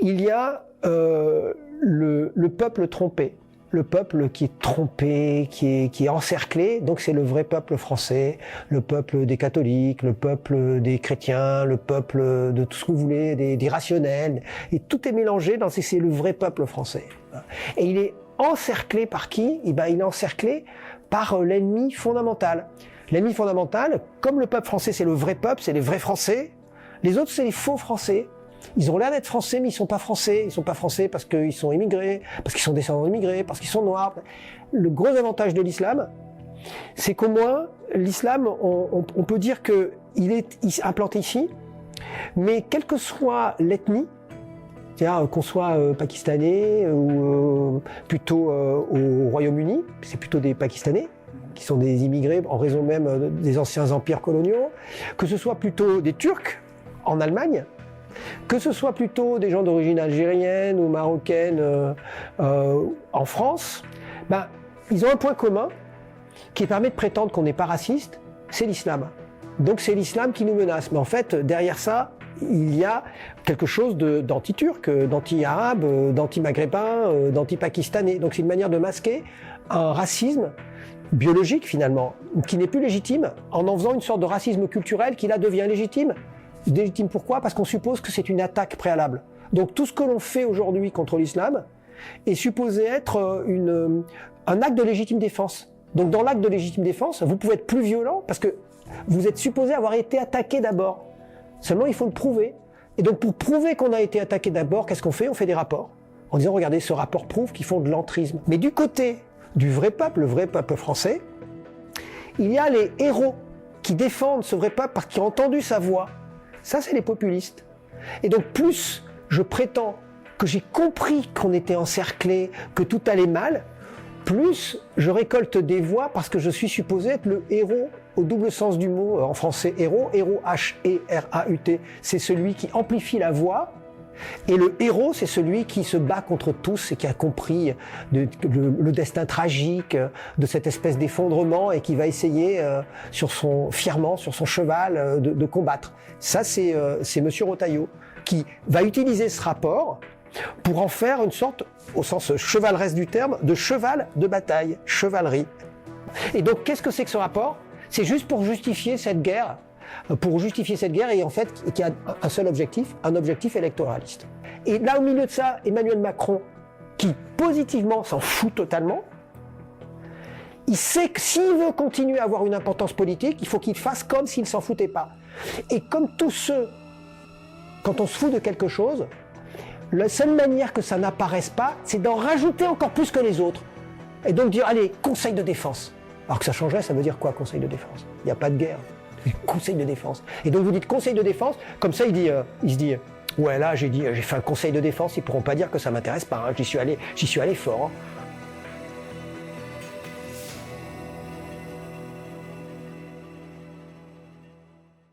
Il y a le peuple trompé. Le peuple qui est trompé, qui est encerclé, donc c'est le vrai peuple français, le peuple des catholiques, le peuple des chrétiens, le peuple de tout ce que vous voulez, des rationnels, et tout est mélangé, c'est le vrai peuple français. Et il est encerclé par qui? Il est encerclé par l'ennemi fondamental. L'ennemi fondamental, comme le peuple français c'est le vrai peuple, c'est les vrais Français, les autres c'est les faux Français. Ils ont l'air d'être français, mais ils sont pas français. Ils sont pas français parce qu'ils sont immigrés, parce qu'ils sont descendants d'immigrés, parce qu'ils sont noirs. Le gros avantage de l'islam, c'est qu'au moins, l'islam, on peut dire qu'il est implanté ici, mais quelle que soit l'ethnie, c'est-à-dire qu'on soit pakistanais ou plutôt au Royaume-Uni, c'est plutôt des Pakistanais, qui sont des immigrés en raison même des anciens empires coloniaux, que ce soit plutôt des Turcs en Allemagne, que ce soit plutôt des gens d'origine algérienne ou marocaine en France, ils ont un point commun qui permet de prétendre qu'on n'est pas raciste, c'est l'islam. Donc c'est l'islam qui nous menace. Mais en fait, derrière ça, il y a quelque chose d'anti-turc, d'anti-arabe, d'anti-maghrébin, d'anti-pakistanais. Donc c'est une manière de masquer un racisme biologique finalement, qui n'est plus légitime, en faisant une sorte de racisme culturel qui là devient légitime. Légitime pourquoi? Parce qu'on suppose que c'est une attaque préalable. Donc tout ce que l'on fait aujourd'hui contre l'islam est supposé être un acte de légitime défense. Donc dans l'acte de légitime défense, vous pouvez être plus violent parce que vous êtes supposé avoir été attaqué d'abord. Seulement il faut le prouver. Et donc pour prouver qu'on a été attaqué d'abord, qu'est-ce qu'on fait? On fait des rapports. En disant regardez, ce rapport prouve qu'ils font de l'entrisme. Mais du côté du vrai peuple, le vrai peuple français, il y a les héros qui défendent ce vrai peuple parce qu'ils ont entendu sa voix. Ça, c'est les populistes. Et donc, plus je prétends que j'ai compris qu'on était encerclé, que tout allait mal, plus je récolte des voix parce que je suis supposé être le héros au double sens du mot, en français héros, H-E-R-A-U-T, c'est celui qui amplifie la voix, et le héros, c'est celui qui se bat contre tous et qui a compris le destin tragique de cette espèce d'effondrement et qui va essayer fièrement sur son cheval de combattre. Ça, c'est Monsieur Rotaillot qui va utiliser ce rapport pour en faire une sorte, au sens chevaleresque du terme, de cheval de bataille, chevalerie. Et donc, qu'est-ce que c'est que ce rapport? C'est juste pour justifier cette guerre. Et en fait, qui a un seul objectif, un objectif électoraliste. Et là, au milieu de ça, Emmanuel Macron, qui positivement s'en fout totalement, il sait que s'il veut continuer à avoir une importance politique, il faut qu'il fasse comme s'il ne s'en foutait pas. Et comme tous ceux, quand on se fout de quelque chose, la seule manière que ça n'apparaisse pas, c'est d'en rajouter encore plus que les autres. Et donc dire, allez, conseil de défense. Alors que ça changerait, ça veut dire quoi, conseil de défense? Il n'y a pas de guerre. Conseil de défense. Et donc vous dites conseil de défense, comme ça il se dit, ouais là j'ai fait un conseil de défense, ils pourront pas dire que ça m'intéresse pas, hein, j'y suis allé fort. Hein.